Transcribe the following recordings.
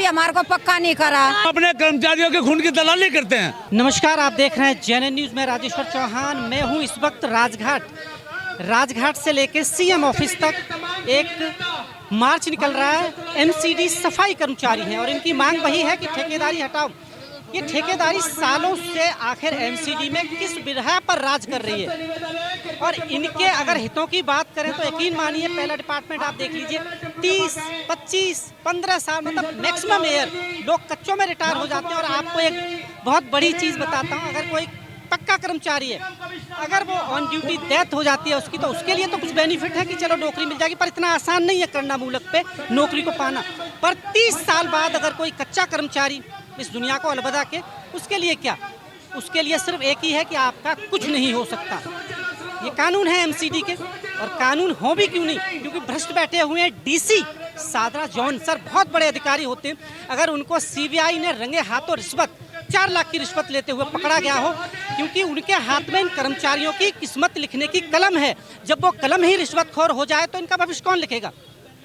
हमारे को पक्का नहीं करा। अपने कर्मचारियों के खून की दलाली करते हैं। नमस्कार, आप देख रहे हैं जेएनएन न्यूज में राजेश्वर चौहान। मैं हूं इस वक्त राजघाट से लेकर सीएम ऑफिस तक एक मार्च निकल रहा है। एमसीडी सफाई कर्मचारी हैं और इनकी मांग वही है कि ठेकेदारी हटाओ। ये ठेकेदारी सालों से आखिर एमसीडी में किस बिरहा पर राज कर रही है और इनके अगर हितों की बात करें तो यकीन मानिए पहला डिपार्टमेंट आप देख लीजिए 30, 25, 15 साल मतलब मैक्सिमम ईयर लोग कच्चों में रिटायर हो जाते हैं। और आपको एक बहुत बड़ी चीज़ बताता हूँ, अगर कोई पक्का कर्मचारी है, अगर वो ऑन ड्यूटी डेथ हो जाती है उसकी, तो उसके लिए तो कुछ बेनिफिट है कि चलो नौकरी मिल जाएगी, पर इतना आसान नहीं है करना मूलक पे नौकरी को पाना। पर 30 साल बाद अगर कोई कच्चा कर्मचारी इस दुनिया को अलविदा के, उसके लिए क्या? उसके लिए सिर्फ एक ही है कि आपका कुछ नहीं हो सकता। ये कानून है एमसीडी के, और कानून हो भी क्यों नहीं, क्योंकि भ्रष्ट बैठे हुए हैं डीसी सादरा जॉन सर, बहुत बड़े अधिकारी होते हैं। अगर उनको सीबीआई ने रंगे हाथों रिश्वत 4 लाख की रिश्वत लेते हुए पकड़ा गया हो, क्योंकि उनके हाथ में इन कर्मचारियों की किस्मत लिखने की कलम है। जब वो कलम ही रिश्वतखोर हो जाए तो इनका भविष्य कौन लिखेगा?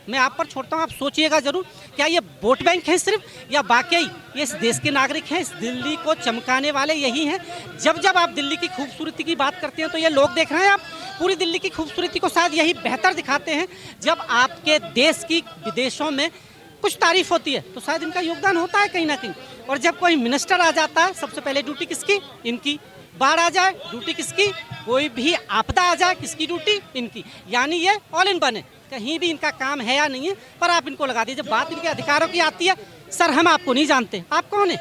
मैं आप पर छोड़ता हूँ, आप सोचिएगा जरूर, क्या ये वोट बैंक है सिर्फ, या वाकई ये इस देश के नागरिक हैं? इस दिल्ली को चमकाने वाले यही हैं। जब जब आप दिल्ली की खूबसूरती की बात करते हैं तो ये लोग देख रहे हैं, आप पूरी दिल्ली की खूबसूरती को शायद यही बेहतर दिखाते हैं। जब आपके देश की विदेशों में कुछ तारीफ होती है तो शायद इनका योगदान होता है कहीं ना कहीं। और जब कोई मिनिस्टर आ जाता है, सबसे पहले ड्यूटी किसकी? इनकी। बाढ़ आ जाए, ड्यूटी किसकी? कोई भी आपदा आ जाए, किसकी ड्यूटी? इनकी। यानी ये ऑल इन बने, कहीं भी इनका काम है या नहीं है, पर आप इनको लगा दीजिए। बात इनके अधिकारों की आती है, सर हम आपको नहीं जानते, आप कौन है?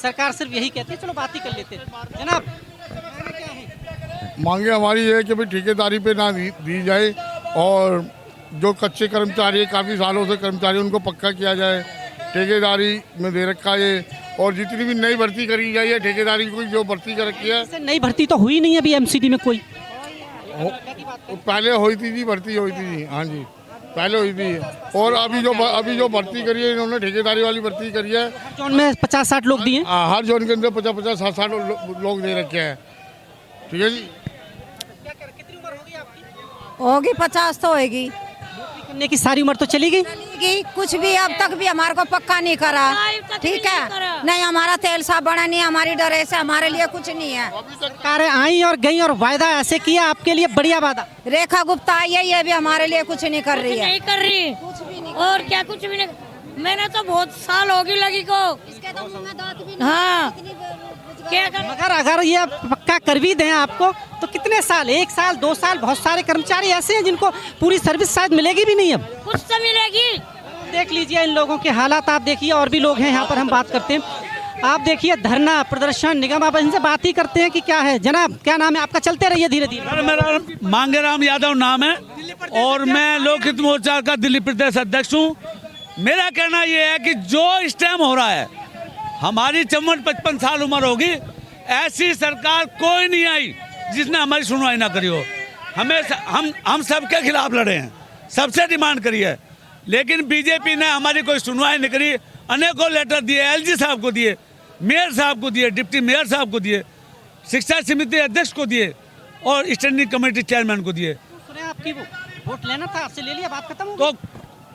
सरकार सिर्फ यही कहती है, चलो बात ही कर लेते हैं। जनाब, मांगे हमारी ये है कि भाई ठेकेदारी पे ना दी जाए, और जो कच्चे कर्मचारी काफ़ी सालों से कर्मचारी उनको पक्का किया जाए। ठेकेदारी में दे रखा है, और जितनी भी नई भर्ती करी जाए ठेकेदारी को जो भर्ती कर रखी है। नई भर्ती तो हुई नहीं अभी एमसीडी में कोई, पहले हुई थी जी, भर्ती हुई थी जी, हाँ जी पहले हुई थी। और अभी जो भर्ती करी है इन्होंने ठेकेदारी वाली भर्ती करी है। जोन में 50-60 लोग दिए, हर जोन के अंदर 50-50, 60-60 लोग दे रखे हैं। ठीक है जी। कितनी उम्र होगी आपकी? होगी 50 तो होगी। करने की सारी उम्र तो चली गई। कुछ भी अब तक भी हमारे को पक्का नहीं करा। ठीक है, नहीं हमारा तेल साहब बना नहीं, हमारी ड्रेस है, हमारे लिए कुछ नहीं है। सरकारें आई और गई और वायदा ऐसे किया आपके लिए बढ़िया वादा। रेखा गुप्ता आई है, ये भी हमारे लिए कुछ नहीं कर रही है। नहीं कर रही, कुछ भी नहीं। और क्या कुछ भी नहीं। मैंने तो बहुत साल होगी लगी को। इसके तो मुंह में दांत भी नहीं। हाँ, क्या कर? मगर अगर ये पक्का कर भी दें आपको तो कितने साल? 1 साल 2 साल? बहुत सारे कर्मचारी ऐसे हैं जिनको पूरी सर्विस शायद मिलेगी भी नहीं। अब कुछ तो मिलेगी। देख लीजिए इन लोगों के हालात, आप देखिए। और भी लोग हैं यहाँ पर, हम बात करते हैं। आप देखिए धरना प्रदर्शन निगम, आप इनसे बात ही करते हैं कि क्या है। जनाब क्या नाम है आपका? चलते रहिए धीरे धीरे। मेरा मांगेराम यादव नाम है और मैं लोकहित मोर्चा का दिल्ली प्रदेश अध्यक्ष हूँ। मेरा कहना ये है कि जो इस टाइम हो रहा है, हमारी 54-55 साल उम्र होगी, ऐसी सरकार कोई नहीं आई जिसने हमारी सुनवाई ना करी हो। हम सबके खिलाफ लड़े हैं, सबसे डिमांड करी है, लेकिन बीजेपी ने हमारी कोई सुनवाई नहीं करी। अनेकों लेटर दिए, एलजी साहब को दिए, मेयर साहब को दिए, डिप्टी मेयर साहब को दिए, शिक्षा समिति अध्यक्ष को दिए और स्टैंडिंग कमेटी चेयरमैन को दिए। सुने आपकी वो वोट लेना था, आपसे ले लिया, बात खत्म हो तो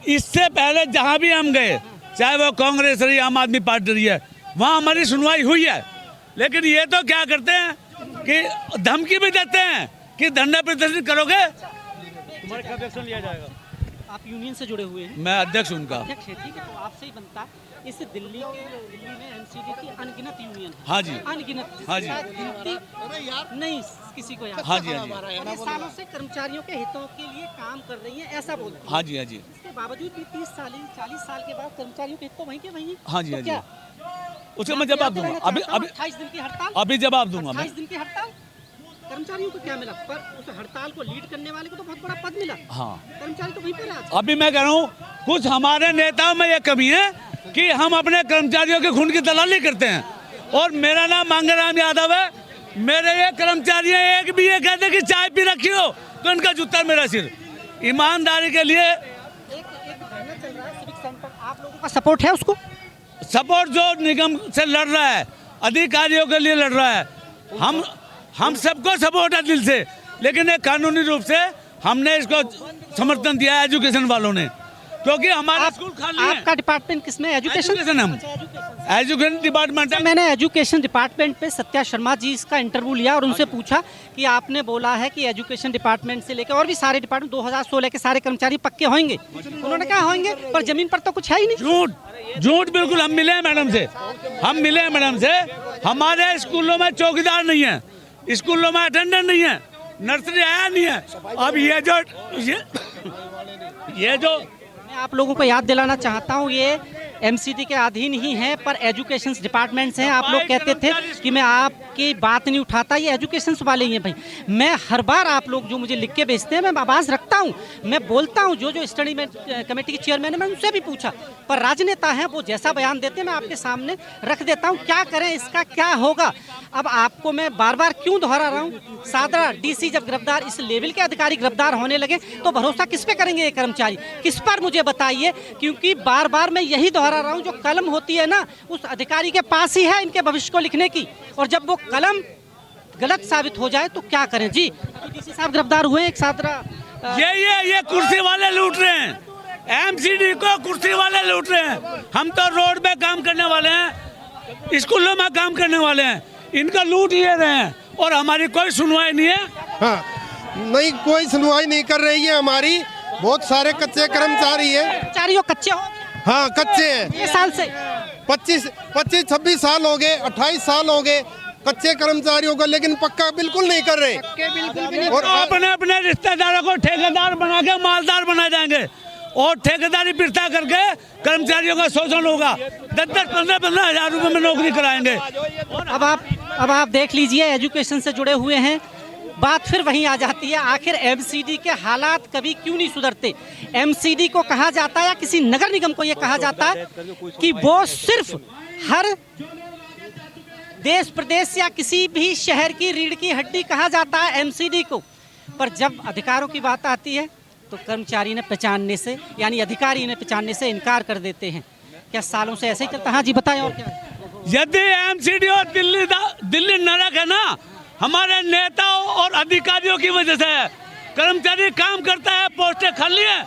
इससे पहले जहां भी हम गए, चाहे वो कांग्रेस रही, आम आदमी पार्टी रही है, वहां हमारी सुनवाई हुई है। लेकिन ये तो क्या करते हैं कि धमकी भी देते हैं कि धरना प्रदर्शन करोगे, तुम्हारे खिलाफ एक्शन लिया जाएगा। आप यूनियन से जुड़े हुए हैं? मैं अध्यक्ष उनका। अध्यक्ष है, ठीक है। तो आपसे ही बनता, इस दिल्ली में एमसीडी की अनगिनत यूनियन है। हाँ जी, अनगिनत। हाँ जी। गिनती नहीं किसी को याद। हाँ जी, हाँ जी। और ये सालों से कर्मचारियों के हितों के लिए काम कर रही हैं, ऐसा बोलते हैं। हाँ जी, हाँ जी। इसके बावजूद भी 30-40 साल के बाद कर्मचारियों के हित तो वहीं के वहीं। हाँ जी, तो हाँ जी। क्या? उसका मैं जवाब दूंगा। अभी 28 दिन की हड़ताल, अभी जवाब दूंगा मैं। 28 दिन की हड़ताल, कर्मचारियों को क्या मिला? पर उस हड़ताल को लीड करने वाले को तो बहुत बड़ा पद मिला। हाँ, कर्मचारी तो वहीं पर है। अभी मैं कह रहा हूँ कुछ हमारे नेताओं में ये कमी है कि हम अपने कर्मचारियों के खून की दलाली करते हैं। और मेरा नाम मांगेराम यादव है, मेरे ये कर्मचारी एक भी ये कहते कि चाय पी रखी हो तो इनका जूता मेरा सिर। ईमानदारी के लिए एक धरना चल रहा है सिविक सेंटर, आप लोगों का सपोर्ट है उसको? सपोर्ट जो निगम से लड़ रहा है, अधिकारियों के लिए लड़ रहा है, हम सबको सपोर्ट है दिल से, लेकिन एक कानूनी रूप से हमने इसको समर्थन दिया है एजुकेशन वालों ने। क्योंकि हमारा स्कूल खाली है। आपका डिपार्टमेंट किसमें? एजुकेशन हम एजुकेशन डिपार्टमेंट है। मैंने एजुकेशन डिपार्टमेंट पे सत्या शर्मा जी इसका इंटरव्यू लिया और उनसे पूछा कि आपने बोला है कि एजुकेशन डिपार्टमेंट से लेकर और भी सारे डिपार्टमेंट 2016 के सारे कर्मचारी पक्के होंगे। उन्होंने कहा होंगे, पर जमीन पर तो कुछ है ही नहीं। झूठ झूठ बिल्कुल। हम मिले हैं मैडम से, हमारे स्कूलों में चौकीदार नहीं है, स्कूलों में अटेंडेंट नहीं है, नर्सरी आया नहीं है। अब ये जो मैं आप लोगों को याद दिलाना चाहता हूँ, ये एमसीडी के अधीन ही हैं, पर एजुकेशन डिपार्टमेंट्स हैं। आप लोग कहते थे कि मैं आपकी बात नहीं उठाता, ये एजुकेशन वाले ही हैं भाई। मैं हर बार आप लोग जो मुझे लिख के भेजते हैं, मैं आवाज़ रखता हूँ, मैं बोलता हूँ। जो स्टडी कमेटी के चेयरमैन है, मैं उनसे भी पूछा, पर राजनेता हैं, वो जैसा बयान देते हैं मैं आपके सामने रख देता हूँ। क्या करें, इसका क्या होगा? अब आपको मैं बार बार क्यों दोहरा रहा हूँ? सादरा डीसी जब गिरफ्तार, इस लेवल के अधिकारी गिरफ्तार होने लगे तो भरोसा किस पे करेंगे ये कर्मचारी? किस पर मुझे बताइए, क्योंकि बार बार मैं यही दोहरा रहा हूँ, जो कलम होती है ना, उस अधिकारी के पास ही है इनके भविष्य को लिखने की, और जब वो कलम गलत साबित हो जाए तो क्या करें? जी, डीसी साहब गिरफ्तार हुए एक सादरा। ये कुर्सी वाले लूट रहे हैं, एमसीडी को कुर्सी वाले लूट रहे हैं। हम तो रोड पे काम करने वाले हैं, स्कूलों में काम करने वाले हैं, इनका लूट ये रहे हैं और हमारी कोई सुनवाई नहीं है। हाँ, नहीं, कोई सुनवाई नहीं कर रही है हमारी। बहुत सारे कच्चे कर्मचारी हैं। कर्मचारियों कच्चे हो? हाँ, कच्चे हैं। ये साल से 25-26 साल हो गए, 28 साल हो गए कच्चे कर्मचारियों को, लेकिन पक्का बिल्कुल नहीं कर रहे। और अपने अपने रिश्तेदारों को ठेकेदार बना के मालदार बना जाएंगे और ठेकेदारी पिरता करके कर्मचारियों का शोषण होगा। 10-10, 15-15 हजार रुपए में नौकरी कराएंगे। अब आप देख लीजिए, एजुकेशन से जुड़े हुए हैं, बात फिर वहीं आ जाती है। आखिर एमसीडी के हालात कभी क्यों नहीं सुधरते? एमसीडी को कहा जाता है, या किसी नगर निगम को यह कहा जाता है कि वो सिर्फ हर देश प्रदेश या किसी भी शहर की रीढ़ की हड्डी कहा जाता है एमसीडी को, पर जब अधिकारों की बात आती है तो कर्मचारी ने पहचानने से, यानी अधिकारी ने पहचानने से इनकार कर देते हैं। क्या सालों से ऐसे ही चलता? हाँ जी, बताएं। और क्या? यदि एमसीडी और दिल्ली नरक है ना, हमारे नेताओं और अधिकारियों की वजह से है। कर्मचारी काम करता है, पोस्टें खाली है,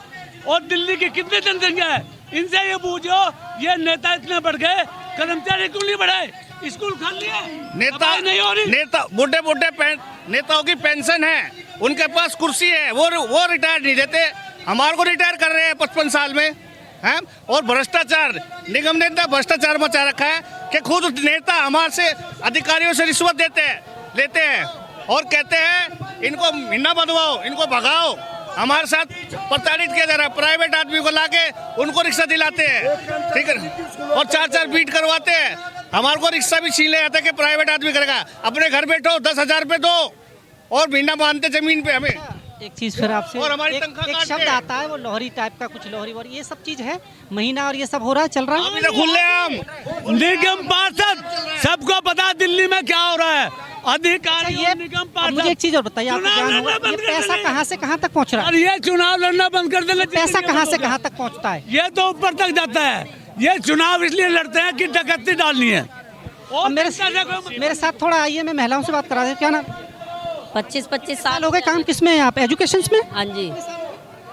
और दिल्ली की कितनी जनसंख्या है, इनसे ये पूछो, ये नेता इतने बढ़ गए, कर्मचारी क्यों नहीं बढ़े? स्कूल खाली है, नेता नहीं हो रही। नेता बुढ़े नेताओं की पेंशन है, उनके पास कुर्सी है, वो रिटायर नहीं देते। हमारे को रिटायर कर रहे हैं 55 साल में हैं। और भ्रष्टाचार, निगम नेता भ्रष्टाचार मचा रखा है कि खुद नेता हमारे से अधिकारियों से रिश्वत लेते हैं और कहते हैं इनको महीना बंधवाओ, इनको भगाओ। हमारे साथ प्रताड़ित किया जा रहा है। प्राइवेट आदमी को लाके उनको रिक्शा दिलाते हैं, ठीक है, और 4-4 बीट करवाते हैं। हमारे को रिक्शा भी छीन ले जाते हैं कि प्राइवेट आदमी करेगा। अपने घर बैठो, 10,000 रुपये दो और महीना बांधते जमीन पे हमें। एक चीज फिर आपसे, और हमारी एक तनख्वाह शब्द आता है, वो लोहरी टाइप का, कुछ लोहरी वोहरी, ये सब चीज है, महीना और ये सब हो रहा है, चल रहा है। अभी तो खुले हम निगम पार्षद, सबको पता दिल्ली में क्या हो रहा है। अधिकारी ये निगम अब पार्षद, मुझे एक चीज और बताइए, आपको चुनाव ज्ञान लड़ना होगा, ये बंद कर पैसा देंगे। कहाँ से कहाँ तक पहुँच रहा है? और ये चुनाव लड़ना बंद कर देना। पैसा कहाँ से कहाँ तक पहुँचता है? ये तो ऊपर तक जाता है। ये चुनाव इसलिए लड़ते हैं कि डकैती डालनी है। और मेरे साथ थोड़ा आइए, मैं महिलाओं से बात करा दूं। क्या नाम? 25-25 साल साल हो गए, काम किस में है आप? एजुकेशन में? हाँ जी,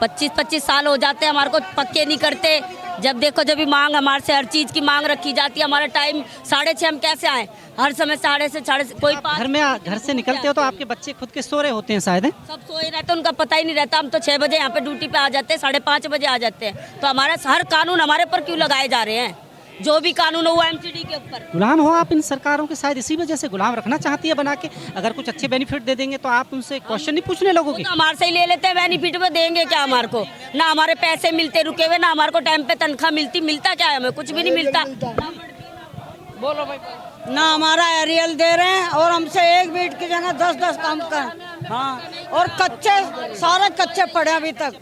25-25 साल हो जाते हैं, हमारे को पक्के नहीं करते। जब देखो जब भी मांग, हमारे से हर चीज की मांग रखी जाती है। हमारा टाइम 6:30, हम कैसे आए? हर समय 6:30 कोई घर से निकलते हो तो आपके बच्चे खुद के सो रहे होते हैं शायद? सब सोए रहते, उनका पता ही नहीं रहता। हम तो 6 बजे यहाँ पे ड्यूटी पे आ जाते हैं, 5:30 बजे आ जाते हैं। तो हमारा हर कानून हमारे पर क्यों लगाए जा रहे हैं? जो भी कानून हो वो एमसीडी के ऊपर। गुलाम हो आप इन सरकारों के, शायद इसी वजह से गुलाम रखना चाहती है बना के। अगर कुछ अच्छे बेनिफिट दे देंगे तो आप उनसे क्वेश्चन नहीं पूछने लोगों की? तो हमारे से ही ले लेते हैं बेनिफिट, में देंगे क्या हमारे को? ना हमारे पैसे मिलते रुके हुए, ना हमारे को टाइम पे तनख्वाह मिलता क्या है? हमें कुछ भी नहीं मिलता। बोलो भाई। ना हमारा एरियल दे रहे हैं, और हमसे 1 बीट की जगह 10-10 काम कर। हाँ, और सारे कच्चे पड़े अभी तक।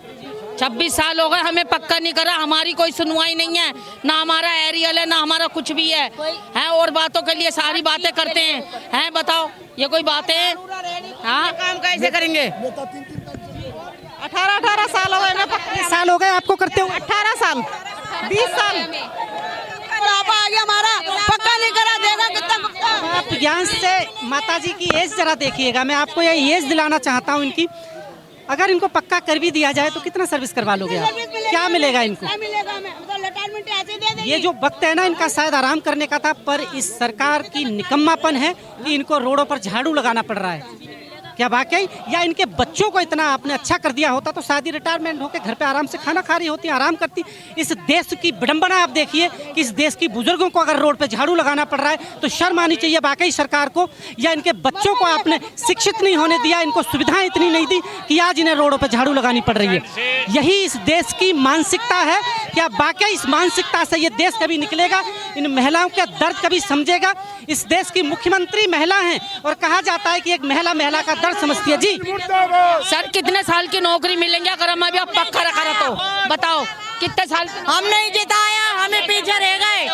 26 साल हो गए, हमें पक्का नहीं करा। हमारी कोई सुनवाई नहीं है, ना हमारा एरियल है, ना हमारा कुछ भी है। और बातों के लिए सारी बातें करते हैं। बताओ, ये कोई बातें हैं? हाँ, काम कैसे करेंगे? 18 साल हो गए ना, 20 साल हो गए आपको करते हुए? 18 साल, 20 साल आ गया हमारा, पक्का नहीं करा देगा। कितना आप ज्ञान से माताजी की एज जरा देखिएगा, मैं आपको ये एज दिलाना चाहता हूँ इनकी। अगर इनको पक्का कर भी दिया जाए तो कितना सर्विस करवा लोगे आप? क्या मिलेगा इनको? ये जो वक्त है ना इनका शायद आराम करने का था, पर इस सरकार की निकम्मापन है कि इनको रोडों पर झाड़ू लगाना पड़ रहा है। क्या वाकई या इनके बच्चों को इतना आपने अच्छा कर दिया होता तो शादी रिटायरमेंट होकर घर पे आराम से खाना खा रही होती, आराम करती। इस देश की विडंबना आप देखिए कि इस देश की बुजुर्गों को अगर रोड पे झाड़ू लगाना पड़ रहा है तो शर्म आनी चाहिए वाकई सरकार को। या इनके बच्चों को आपने शिक्षित नहीं होने दिया, इनको सुविधाएं इतनी नहीं दी कि आज इन्हें रोडों पर झाड़ू लगानी पड़ रही है। यही इस देश की मानसिकता है। क्या वाकई इस मानसिकता से ये देश कभी निकलेगा? इन महिलाओं का दर्द कभी समझेगा? इस देश की मुख्यमंत्री महिला हैं और कहा जाता है कि एक महिला का दर्द समझती है। जी सर कितने साल की नौकरी मिलेंगे अगर हम अभी पक्का रखा रहा तो बताओ कितने साल? हम नहीं जिताया, हमें पीछे रह गए।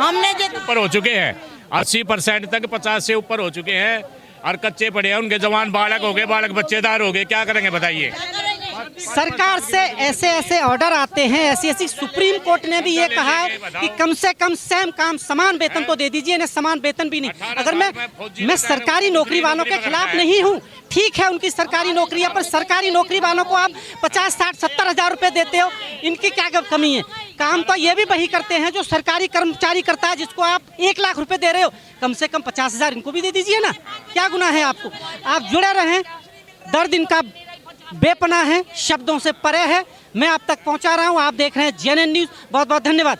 हमने ऊपर हो चुके हैं 80% तक, 50 से ऊपर हो चुके हैं और कच्चे पड़े हैं। उनके जवान बालक हो गए, बालक बच्चेदार हो गए, क्या करेंगे बताइए? सरकार से ऐसे ऑर्डर आते हैं, ऐसी सुप्रीम कोर्ट ने भी ये कहा है कि कम से कम सेम काम समान वेतन तो दे दीजिए, इन्हें समान वेतन भी नहीं। अगर मैं सरकारी नौकरी वालों के खिलाफ नहीं हूँ, ठीक है उनकी सरकारी नौकरी है, पर सरकारी नौकरी वालों को आप 50, 60, 70 हजार रुपए देते हो, इनकी क्या कमी है? काम तो ये भी वही करते हैं जो सरकारी कर्मचारी करता है, जिसको आप 1 लाख रुपए दे रहे हो, कम से कम 50 हजार इनको भी दे दीजिए ना। क्या गुनाह है आपको? आप जुड़े रहें, दर्द इनका बेपनाह है, शब्दों से परे है। मैं आप तक पहुंचा रहा हूं, आप देख रहे हैं JNN न्यूज़। बहुत बहुत धन्यवाद।